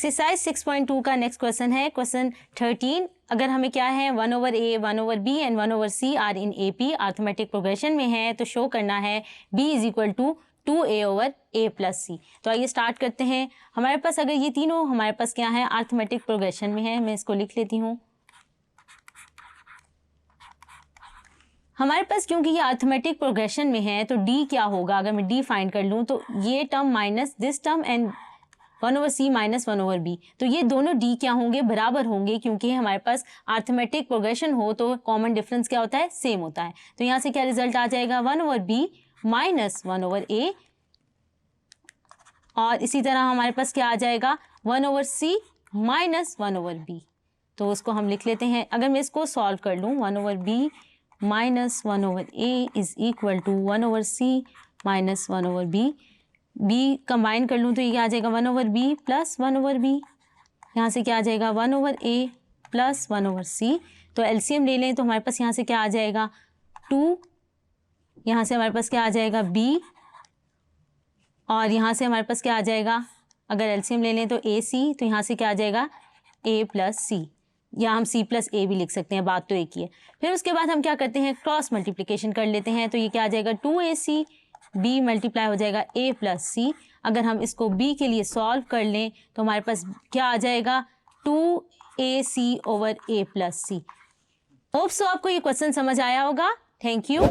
Exercise 6.2 का next question है question 13। अगर हमें क्या है 1/a 1/b and 1/c are in AP arithmetic progression में है तो शो करना है b is equal to 2a/a plus c। तो आइए स्टार्ट करते हैं। हमारे पास अगर ये तीनों हमारे पास क्या है अर्थमेटिक प्रोग्रेशन में है, मैं इसको लिख लेती हूँ। हमारे पास क्योंकि ये अर्थमेटिक प्रोग्रेशन में है तो d क्या होगा, अगर मैं d फाइंड कर लूँ तो ये term minus this term and 1/c minus 1/b, तो ये दोनों d क्या होंगे, बराबर होंगे, क्योंकि हमारे पास अर्थमेटिक प्रोग्रेशन हो तो कॉमन डिफरेंस क्या होता है, सेम होता है। तो यहाँ से क्या रिजल्ट आ जाएगा 1/b माइनस 1/a, और इसी तरह हमारे पास क्या आ जाएगा 1/c माइनस 1/b। तो उसको हम लिख लेते हैं। अगर मैं इसको सॉल्व कर लूँ 1/b minus 1/a is equal to 1/c minus 1/b, b combine कर लूँ तो ये क्या आ जाएगा 1/b प्लस 1/b, यहाँ से क्या आ जाएगा 1/a प्लस 1/c। तो एलसीएम ले लें तो हमारे पास यहाँ से क्या आ जाएगा 2, यहाँ से हमारे पास क्या आ जाएगा b, और यहाँ से हमारे पास क्या आ जाएगा, अगर एलसीएम ले लें तो ac, तो यहाँ से क्या आ जाएगा a प्लस c, या हम c प्लस a भी लिख सकते हैं, बात तो एक ही है। फिर उसके बाद हम क्या करते हैं क्रॉस मल्टीप्लिकेशन कर लेते हैं। तो ये क्या आ जाएगा 2ac, b मल्टीप्लाई हो जाएगा a प्लस c। अगर हम इसको b के लिए सॉल्व कर लें तो हमारे पास क्या आ जाएगा 2ac/a plus c। Hope so आपको ये क्वेश्चन समझ आया होगा। Thank you.